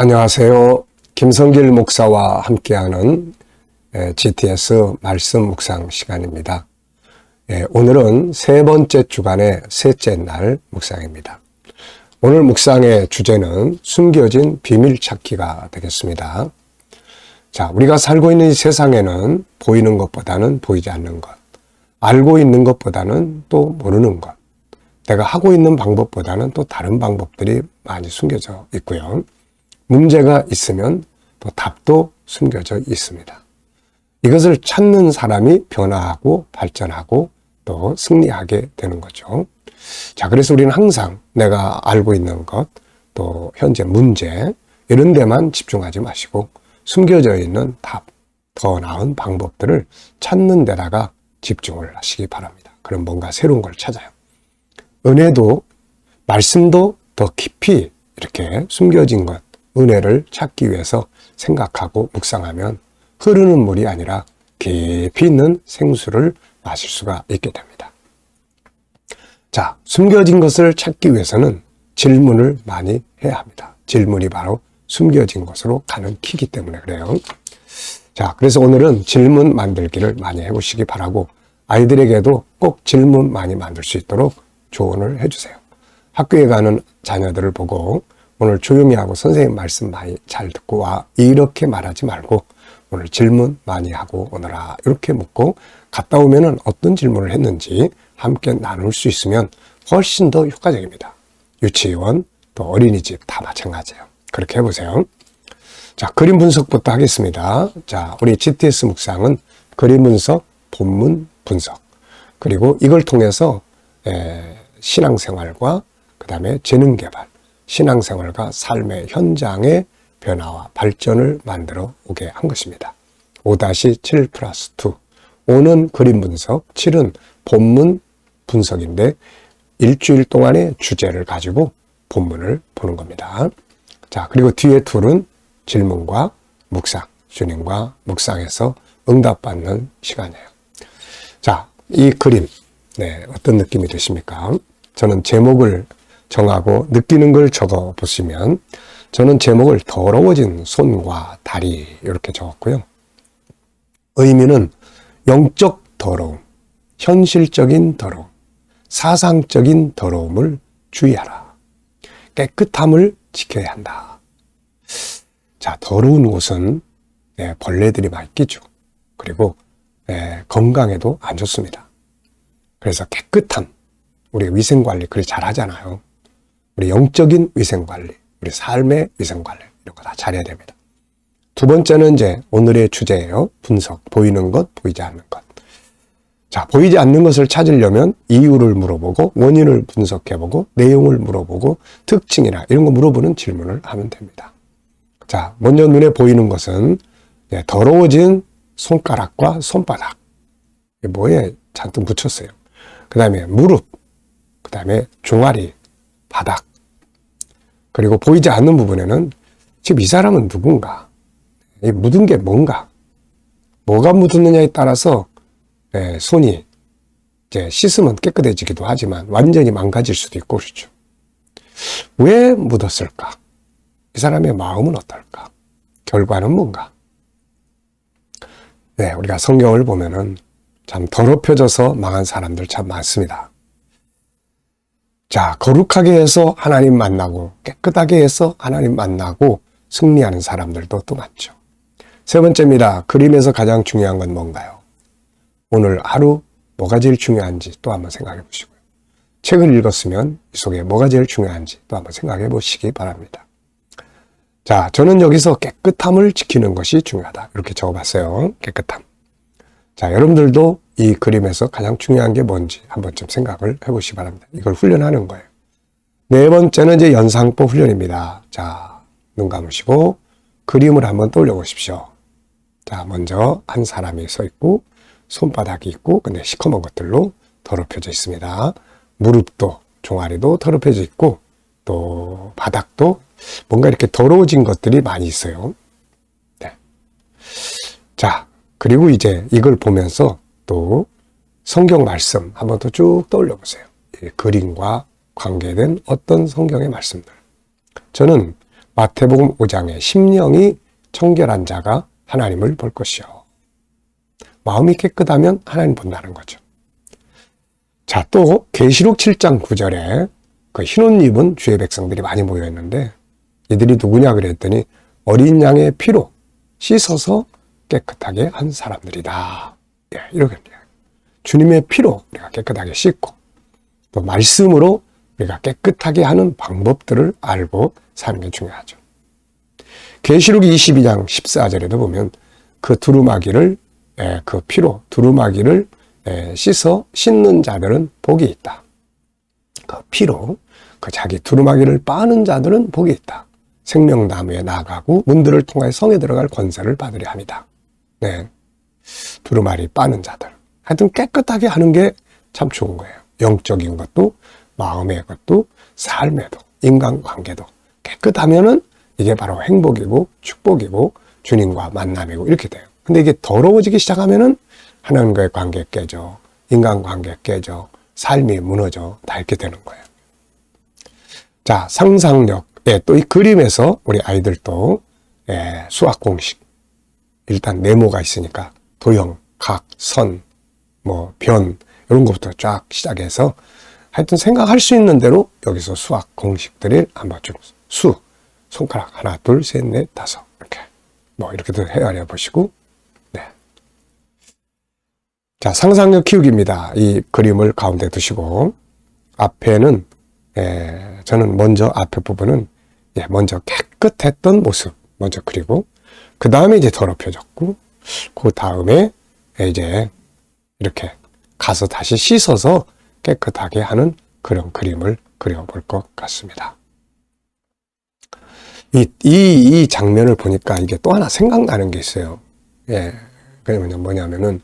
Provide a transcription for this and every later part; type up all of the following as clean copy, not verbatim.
안녕하세요. 김성길 목사와 함께하는 GTS 말씀 묵상 시간입니다. 오늘은 세 번째 주간의 셋째 날 묵상입니다. 오늘 묵상의 주제는 숨겨진 비밀 찾기가 되겠습니다. 자, 우리가 살고 있는 이 세상에는 보이는 것보다는 보이지 않는 것, 알고 있는 것보다는 또 모르는 것, 내가 하고 있는 방법보다는 또 다른 방법들이 많이 숨겨져 있고요. 문제가 있으면 또 답도 숨겨져 있습니다. 이것을 찾는 사람이 변화하고 발전하고 또 승리하게 되는 거죠. 자, 그래서 우리는 항상 내가 알고 있는 것, 또 현재 문제, 이런 데만 집중하지 마시고 숨겨져 있는 답, 더 나은 방법들을 찾는 데다가 집중을 하시기 바랍니다. 그럼 뭔가 새로운 걸 찾아요. 은혜도, 말씀도 더 깊이 이렇게 숨겨진 것, 은혜를 찾기 위해서 생각하고 묵상하면 흐르는 물이 아니라 깊이 있는 생수를 마실 수가 있게 됩니다. 자, 숨겨진 것을 찾기 위해서는 질문을 많이 해야 합니다. 질문이 바로 숨겨진 것으로 가는 키이기 때문에 그래요. 자, 그래서 오늘은 질문 만들기를 많이 해보시기 바라고 아이들에게도 꼭 질문 많이 만들 수 있도록 조언을 해주세요. 학교에 가는 자녀들을 보고 오늘 조용히 하고 선생님 말씀 많이 잘 듣고 와, 이렇게 말하지 말고 오늘 질문 많이 하고 오너라 이렇게 묻고 갔다 오면은 어떤 질문을 했는지 함께 나눌 수 있으면 훨씬 더 효과적입니다. 유치원 또 어린이집 다 마찬가지예요. 그렇게 해보세요. 자, 그림 분석부터 하겠습니다. 자, 우리 GTS 묵상은 그림 분석, 본문 분석, 그리고 이걸 통해서 신앙생활과 그 다음에 재능개발, 신앙생활과 삶의 현장의 변화와 발전을 만들어 오게 한 것입니다. 5-7+2. 5는 그림 분석, 7은 본문 분석인데 일주일 동안의 주제를 가지고 본문을 보는 겁니다. 자, 그리고 뒤에 2는 질문과 묵상, 주님과 묵상해서 응답받는 시간이에요. 자, 이 그림, 어떤 느낌이 드십니까? 저는 제목을 정하고 느끼는 걸 적어 보시면 저는 제목을 더러워진 손과 다리 이렇게 적었고요. 의미는 영적 더러움, 현실적인 더러움, 사상적인 더러움을 주의하라. 깨끗함을 지켜야 한다. 자, 더러운 곳은 벌레들이 많이 끼죠. 그리고 건강에도 안 좋습니다. 그래서 깨끗함, 우리 위생관리 그리 잘하잖아요. 우리 영적인 위생관리, 우리 삶의 위생관리 이런 거 다 잘해야 됩니다. 두 번째는 이제 오늘의 주제예요. 분석, 보이는 것, 보이지 않는 것. 자, 보이지 않는 것을 찾으려면 이유를 물어보고 원인을 분석해보고 내용을 물어보고 특징이나 이런 거 물어보는 질문을 하면 됩니다. 자, 먼저 눈에 보이는 것은 더러워진 손가락과 손바닥. 뭐에 잔뜩 묻혔어요. 그 다음에 무릎, 그 다음에 종아리, 바닥. 그리고 보이지 않는 부분에는 지금 이 사람은 누군가, 이 묻은 게 뭔가, 뭐가 묻었느냐에 따라서 손이 이제 씻으면 깨끗해지기도 하지만 완전히 망가질 수도 있고 그렇죠. 왜 묻었을까? 이 사람의 마음은 어떨까? 결과는 뭔가? 우리가 성경을 보면은 참 더럽혀져서 망한 사람들 참 많습니다. 자, 거룩하게 해서 하나님 만나고 깨끗하게 해서 하나님 만나고 승리하는 사람들도 또 많죠. 세 번째입니다. 그림에서 가장 중요한 건 뭔가요? 오늘 하루 뭐가 제일 중요한지 또 한번 생각해 보시고요. 책을 읽었으면 이 속에 뭐가 제일 중요한지 또 한번 생각해 보시기 바랍니다. 자, 저는 여기서 깨끗함을 지키는 것이 중요하다. 이렇게 적어봤어요. 깨끗함. 자, 여러분들도 이 그림에서 가장 중요한 게 뭔지 한번 좀 생각을 해보시기 바랍니다. 이걸 훈련하는 거예요. 네 번째는 이제 연상법 훈련입니다. 자, 눈 감으시고 그림을 한번 떠올려 보십시오. 자, 먼저 한 사람이 서 있고 손바닥이 있고 근데 시커먼 것들로 더럽혀져 있습니다. 무릎도 종아리도 더럽혀져 있고 또 바닥도 뭔가 이렇게 더러워진 것들이 많이 있어요. 자, 그리고 이제 이걸 보면서 또 성경 말씀 한번 더 쭉 떠올려 보세요. 이 그림과 관계된 어떤 성경의 말씀들. 저는 마태복음 5장에 심령이 청결한 자가 하나님을 볼 것이요. 마음이 깨끗하면 하나님 본다는 거죠. 자, 또 계시록 7장 9절에 그 흰옷 입은 주의 백성들이 많이 모여 있는데 이들이 누구냐 그랬더니 어린 양의 피로 씻어서 깨끗하게 한 사람들이다. 예, 이렇게 주님의 피로 우리가 깨끗하게 씻고 또 말씀으로 우리가 깨끗하게 하는 방법들을 알고 사는 게 중요하죠. 계시록 22장 14절에도 보면 그 두루마기를 그 피로 두루마기를 씻어 씻는 자들은 복이 있다. 그 피로 그 자기 두루마기를 빠는 자들은 복이 있다. 생명나무에 나아가고 문들을 통하여 성에 들어갈 권세를 받으려 합니다. 네, 두루마리 빠는 자들. 하여튼 깨끗하게 하는 게 참 좋은 거예요. 영적인 것도 마음의 것도 삶에도 인간관계도 깨끗하면은 이게 바로 행복이고 축복이고 주님과 만남이고 이렇게 돼요. 근데 이게 더러워지기 시작하면은 하나님과의 관계 깨져, 인간관계 깨져, 삶이 무너져 다 이렇게 되는 거예요. 자, 상상력. 또 이 그림에서 우리 아이들도 수학 공식 일단 네모가 있으니까 도형, 각, 선, 변 이런 것부터 쫙 시작해서 하여튼 생각할 수 있는 대로 여기서 수학 공식들을 한번 좀 손가락 하나, 둘, 셋, 넷, 다섯 이렇게 이렇게도 헤아려 보시고 네. 자, 상상력 키우기입니다. 이 그림을 가운데 두시고 앞에는 저는 먼저 앞에 부분은 먼저 깨끗했던 모습 먼저 그리고 그 다음에 이제 더럽혀졌고 그 다음에 이제 이렇게 가서 다시 씻어서 깨끗하게 하는 그런 그림을 그려볼 것 같습니다. 이 장면을 보니까 이게 또 하나 생각나는 게 있어요. 그러면 뭐냐면은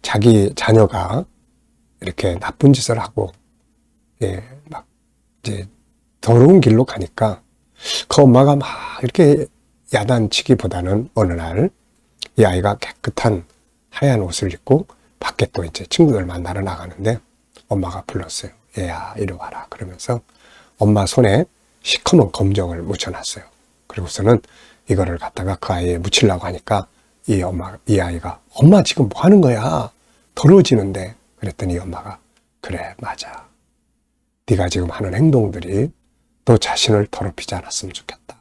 자기 자녀가 이렇게 나쁜 짓을 하고 막 이제 더러운 길로 가니까 그 엄마가 막 이렇게 야단치기보다는 어느 날 이 아이가 깨끗한 하얀 옷을 입고 밖에 또 이제 친구들 만나러 나가는데 엄마가 불렀어요. 얘야 이리 와라 그러면서 엄마 손에 시커먼 검정을 묻혀놨어요. 그리고서는 이거를 갖다가 그 아이에 묻히려고 하니까 이 아이가 엄마 지금 뭐 하는 거야? 더러워지는데. 그랬더니 엄마가 그래 맞아. 네가 지금 하는 행동들이 너 자신을 더럽히지 않았으면 좋겠다.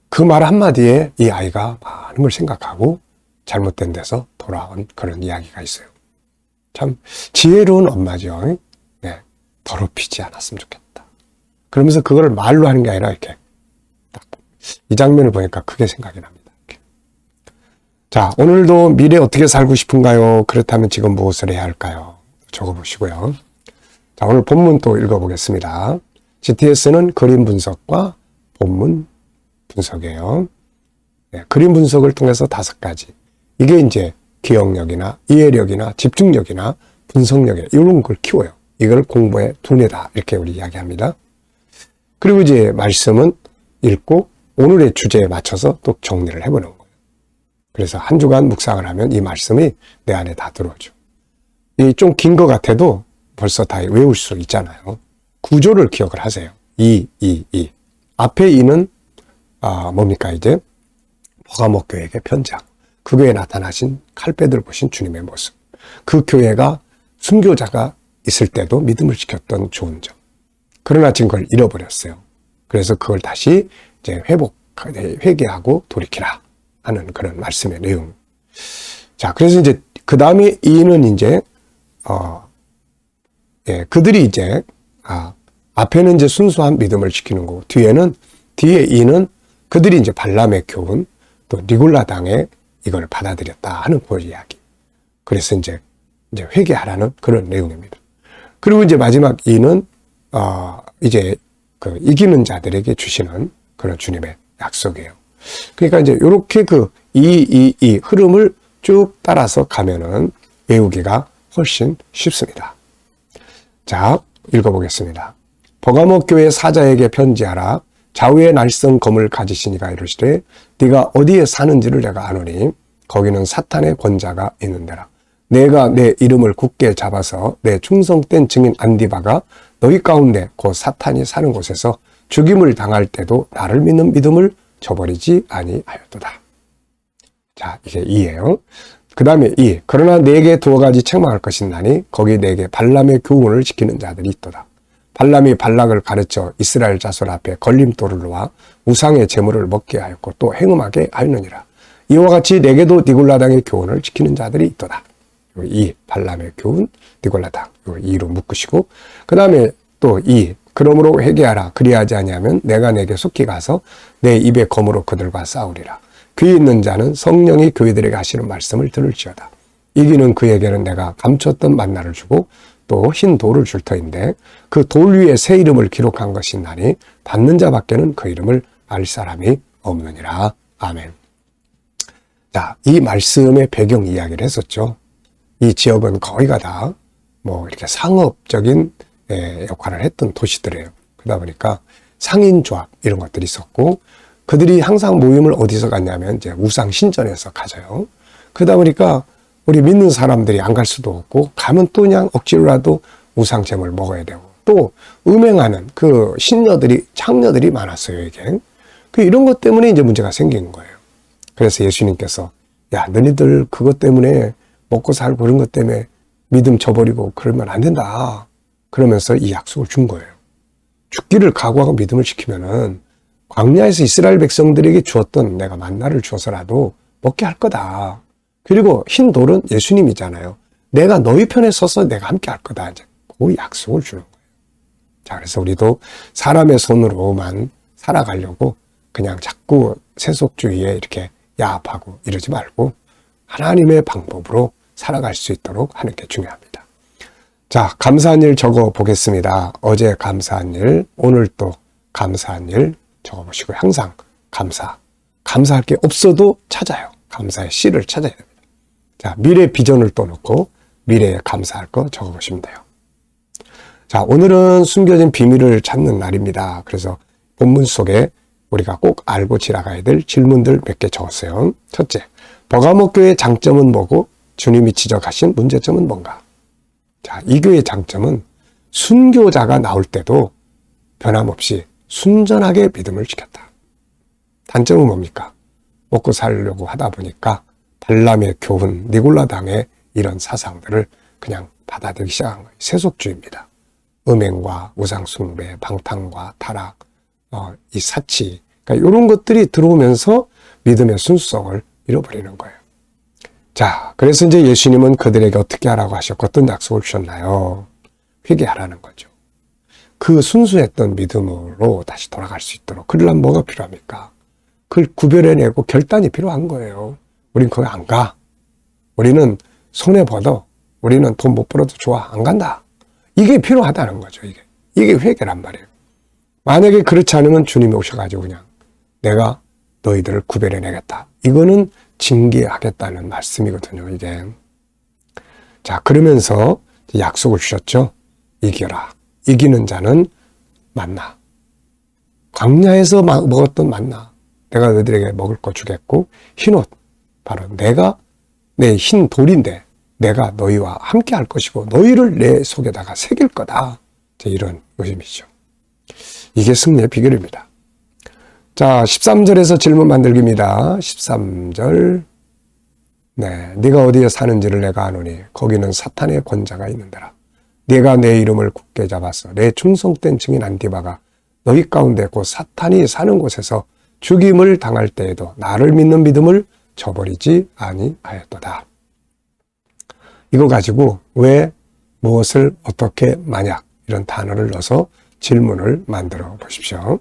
그 말 한마디에 이 아이가 많은 걸 생각하고 잘못된 데서 돌아온 그런 이야기가 있어요. 참 지혜로운 엄마죠. 더럽히지 않았으면 좋겠다. 그러면서 그걸 말로 하는 게 아니라 이렇게 딱 이 장면을 보니까 그게 생각이 납니다. 이렇게. 자, 오늘도 미래 어떻게 살고 싶은가요? 그렇다면 지금 무엇을 해야 할까요? 적어보시고요. 자, 오늘 본문 또 읽어보겠습니다. GTS는 그림 분석과 본문 분석이에요. 그림 분석을 통해서 5가지. 이게 이제 기억력이나 이해력이나 집중력이나 분석력이나 이런 걸 키워요. 이걸 공부의 두뇌다. 이렇게 우리 이야기합니다. 그리고 이제 말씀은 읽고 오늘의 주제에 맞춰서 또 정리를 해보는 거예요. 그래서 한 주간 묵상을 하면 이 말씀이 내 안에 다 들어오죠. 이 좀 긴 것 같아도 벌써 다 외울 수 있잖아요. 구조를 기억을 하세요. 이. 앞에 이는 뭡니까 이제 버가모 교회에게 편지하고 그 교회에 나타나신 칼빼들 보신 주님의 모습. 그 교회가 순교자가 있을 때도 믿음을 지켰던 좋은 점. 그러나 지금 그걸 잃어버렸어요. 그래서 그걸 다시 이제 회개하고 돌이키라 하는 그런 말씀의 내용. 자, 그래서 이제 그 다음에 이는 이제 그들이 이제 앞에는 이제 순수한 믿음을 지키는 거고 뒤에 이는 그들이 이제 발람의 교훈 또 니골라 당의 이걸 받아들였다 하는 그 이야기. 그래서 이제 회개하라는 그런 내용입니다. 그리고 이제 마지막 이는 이제 그 이기는 자들에게 주시는 그런 주님의 약속이에요. 그러니까 이제 이렇게 이 흐름을 쭉 따라서 가면은 외우기가 훨씬 쉽습니다. 자, 읽어보겠습니다. 버가모 교회 사자에게 편지하라. 좌우에 날선 검을 가지시니가 이르시되 네가 어디에 사는지를 내가 아노니 거기는 사탄의 권자가 있는 데라. 내가 내 이름을 굳게 잡아서 내 충성된 증인 안디바가 너희 가운데 곧 사탄이 사는 곳에서 죽임을 당할 때도 나를 믿는 믿음을 저버리지 아니하였도다. 자, 이게 2예요. 그 다음에 2. 그러나 내게 두어 가지 책망할 것이나니 거기 내게 발람의 교훈을 지키는 자들이 있도다. 발람이 발락을 가르쳐 이스라엘 자손 앞에 걸림돌을 놓아 우상의 제물을 먹게 하였고 또 행음하게 하였느니라. 이와 같이 내게도 니골라당의 교훈을 지키는 자들이 있도다. 이 발람의 교훈, 니골라당. 2로 묶으시고 그 다음에 또 2. 그러므로 회개하라. 그리하지 아니하면 내가 내게 속히 가서 내 입의 검으로 그들과 싸우리라. 귀 있는 자는 성령이 교회들에게 하시는 말씀을 들을지어다. 이기는 그에게는 내가 감췄던 만나를 주고 또 흰 돌을 줄 터인데 그 돌 위에 새 이름을 기록한 것이 나니 받는 자밖에는 그 이름을 알 사람이 없느니라. 아멘. 자, 이 말씀의 배경 이야기를 했었죠. 이 지역은 거의가 다 뭐 이렇게 상업적인 역할을 했던 도시들이에요. 그러다 보니까 상인조합 이런 것들이 있었고 그들이 항상 모임을 어디서 갔냐면 이제 우상 신전에서 가져요. 그러다 보니까 우리 믿는 사람들이 안 갈 수도 없고 가면 또 그냥 억지로라도 우상 제물 먹어야 되고 또 음행하는 그 신녀들이 창녀들이 많았어요. 이게 이런 것 때문에 이제 문제가 생긴 거예요. 그래서 예수님께서 야 너희들 그것 때문에 먹고 살고 그런 것 때문에 믿음 저버리고 그러면 안 된다. 그러면서 이 약속을 준 거예요. 죽기를 각오하고 믿음을 지키면은 광야에서 이스라엘 백성들에게 주었던 내가 만나를 주어서라도 먹게 할 거다. 그리고 흰 돌은 예수님이잖아요. 내가 너희 편에 서서 내가 함께 할 거다. 이제 그 약속을 주는 거예요. 자, 그래서 우리도 사람의 손으로만 살아가려고 그냥 자꾸 세속주의에 이렇게 야합하고 이러지 말고 하나님의 방법으로 살아갈 수 있도록 하는 게 중요합니다. 자, 감사한 일 적어 보겠습니다. 어제 감사한 일, 오늘 또 감사한 일 적어보시고 항상 감사할 게 없어도 찾아요. 감사의 씨를 찾아야 됩니다. 자, 미래 비전을 또 놓고 미래에 감사할 거 적어보시면 돼요. 자, 오늘은 숨겨진 비밀을 찾는 날입니다. 그래서 본문 속에 우리가 꼭 알고 지나가야 될 질문들 몇 개 적었어요. 첫째, 버가모 교회의 장점은 뭐고 주님이 지적하신 문제점은 뭔가? 자, 이 교회의 장점은 순교자가 나올 때도 변함없이 순전하게 믿음을 지켰다. 단점은 뭡니까? 먹고 살려고 하다 보니까 발람의 교훈, 니골라당의 이런 사상들을 그냥 받아들이기 시작한 거예요. 세속주의입니다. 음행과 우상숭배, 방탕과 타락, 이 사치, 그러니까 이런 것들이 들어오면서 믿음의 순수성을 잃어버리는 거예요. 자, 그래서 이제 예수님은 그들에게 어떻게 하라고 하셨고 어떤 약속을 주셨나요? 회개하라는 거죠. 그 순수했던 믿음으로 다시 돌아갈 수 있도록. 그러려면 뭐가 필요합니까? 그걸 구별해내고 결단이 필요한 거예요. 우린 거기 안 가. 우리는 손해보도 우리는 돈 못 벌어도 좋아. 안 간다. 이게 필요하다는 거죠. 이게 회개란 말이에요. 만약에 그렇지 않으면 주님이 오셔가지고 그냥 내가 너희들을 구별해내겠다. 이거는 징계하겠다는 말씀이거든요. 이게. 자, 그러면서 약속을 주셨죠. 이겨라. 이기는 자는 만나. 광야에서 먹었던 만나. 내가 너희들에게 먹을 거 주겠고 흰옷. 바로 내가 내 흰 돌인데 내가 너희와 함께 할 것이고 너희를 내 속에다가 새길 거다. 이런 의미죠. 이게 승리의 비결입니다. 자, 13절에서 질문 만들기입니다. 13절. 네, 네가 어디에 사는지를 내가 아노니 거기는 사탄의 권자가 있는 데라. 네가 내 이름을 굳게 잡아서 내 충성된 증인 안디바가 너희 가운데 곧 사탄이 사는 곳에서 죽임을 당할 때에도 나를 믿는 믿음을 저버리지 아니하였도다. 이거 가지고 왜, 무엇을, 어떻게, 만약 이런 단어를 넣어서 질문을 만들어 보십시오.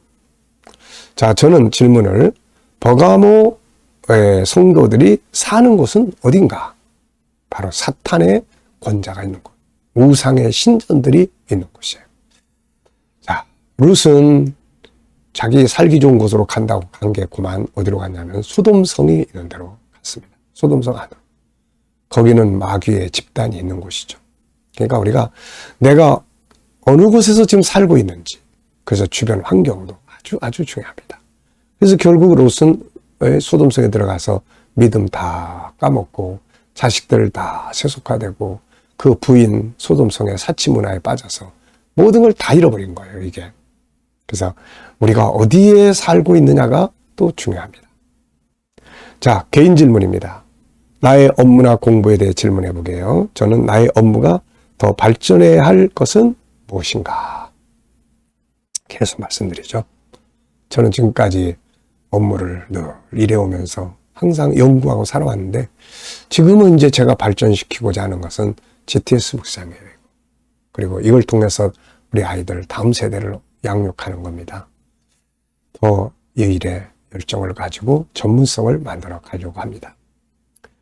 자, 저는 질문을 버가모의 성도들이 사는 곳은 어딘가? 바로 사탄의 권자가 있는 곳, 우상의 신전들이 있는 곳이에요. 자, 룻은 자기 살기 좋은 곳으로 간다고 간 게 그만 어디로 갔냐면 소돔성이 있는 데로 갔습니다. 소돔성 안으로. 거기는 마귀의 집단이 있는 곳이죠. 그러니까 내가 어느 곳에서 지금 살고 있는지, 그래서 주변 환경도 아주 중요합니다. 그래서 결국 롯은 소돔성에 들어가서 믿음 다 까먹고 자식들 다 세속화되고 그 부인 소돔성의 사치 문화에 빠져서 모든 걸 다 잃어버린 거예요, 이게. 그래서 우리가 어디에 살고 있느냐가 또 중요합니다. 자, 개인 질문입니다. 나의 업무나 공부에 대해 질문해 보게요. 저는 나의 업무가 더 발전해야 할 것은 무엇인가? 계속 말씀드리죠. 저는 지금까지 업무를 늘 일해오면서 항상 연구하고 살아왔는데 지금은 이제 제가 발전시키고자 하는 것은 GTS 묵상이에요. 그리고 이걸 통해서 우리 아이들 다음 세대를 양육하는 겁니다. 더 이 일에 열정을 가지고 전문성을 만들어 가려고 합니다.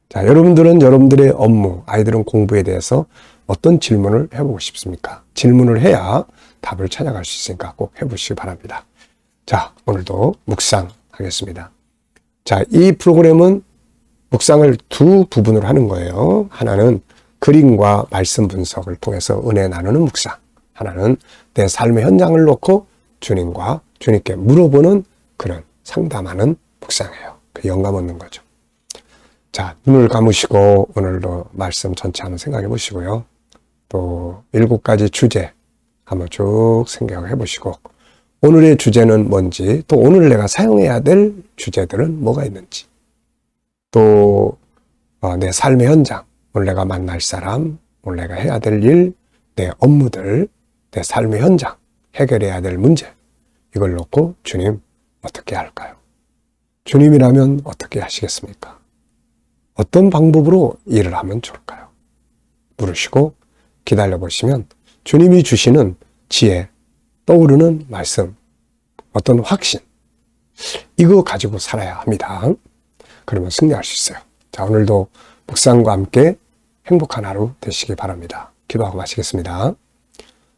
자, 여러분들은 여러분들의 업무, 아이들은 공부에 대해서 어떤 질문을 해보고 싶습니까? 질문을 해야 답을 찾아갈 수 있으니까 꼭 해보시기 바랍니다. 자, 오늘도 묵상하겠습니다. 자, 이 프로그램은 묵상을 두 부분으로 하는 거예요. 하나는 그림과 말씀 분석을 통해서 은혜 나누는 묵상. 하나는 내 삶의 현장을 놓고 주님과 주님께 물어보는 그런 상담하는 묵상이에요. 그 영감 얻는 거죠. 자, 눈을 감으시고 오늘도 말씀 전체 한번 생각해 보시고요. 또 7가지 주제 한번 쭉 생각해 보시고 오늘의 주제는 뭔지, 또 오늘 내가 사용해야 될 주제들은 뭐가 있는지, 또 내 삶의 현장, 오늘 내가 만날 사람, 오늘 내가 해야 될 일, 내 업무들, 내 삶의 현장, 해결해야 될 문제, 이걸 놓고 주님 어떻게 할까요? 주님이라면 어떻게 하시겠습니까? 어떤 방법으로 일을 하면 좋을까요? 물으시고 기다려 보시면 주님이 주시는 지혜, 떠오르는 말씀, 어떤 확신, 이거 가지고 살아야 합니다. 그러면 승리할 수 있어요. 자, 오늘도 묵상과 함께 행복한 하루 되시기 바랍니다. 기도하고 마치겠습니다.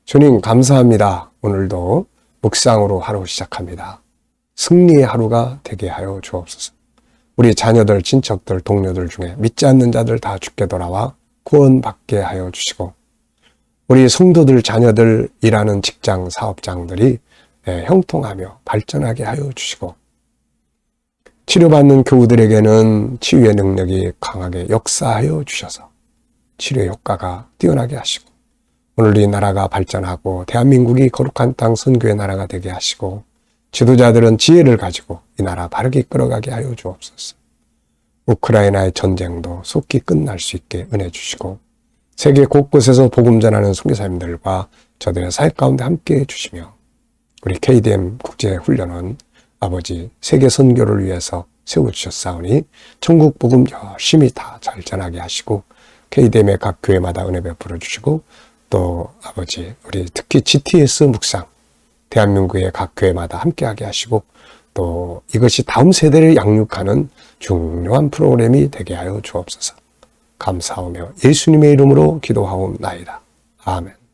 주님 감사합니다. 오늘도 묵상으로 하루 시작합니다. 승리의 하루가 되게 하여 주옵소서. 우리 자녀들, 친척들, 동료들 중에 믿지 않는 자들 다 주께 돌아와 구원받게 하여 주시고, 우리 성도들, 자녀들, 일하는 직장, 사업장들이 형통하며 발전하게 하여 주시고, 치료받는 교우들에게는 치유의 능력이 강하게 역사하여 주셔서 치료의 효과가 뛰어나게 하시고, 오늘 이 나라가 발전하고 대한민국이 거룩한 땅 선교의 나라가 되게 하시고, 지도자들은 지혜를 가지고 이 나라 바르게 끌어가게 하여 주옵소서. 우크라이나의 전쟁도 속히 끝날 수 있게 은혜 주시고, 세계 곳곳에서 복음 전하는 선교사님들과 저들의 사역 가운데 함께해 주시며, 우리 KDM 국제훈련은 아버지 세계 선교를 위해서 세워주셨사오니 천국 복음 열심히 다 잘 전하게 하시고, KDM의 각 교회마다 은혜 베풀어 주시고, 또 아버지 우리 특히 GTS 묵상 대한민국의 각 교회마다 함께하게 하시고, 또 이것이 다음 세대를 양육하는 중요한 프로그램이 되게 하여 주옵소서. 감사하며 예수님의 이름으로 기도하옵나이다. 아멘.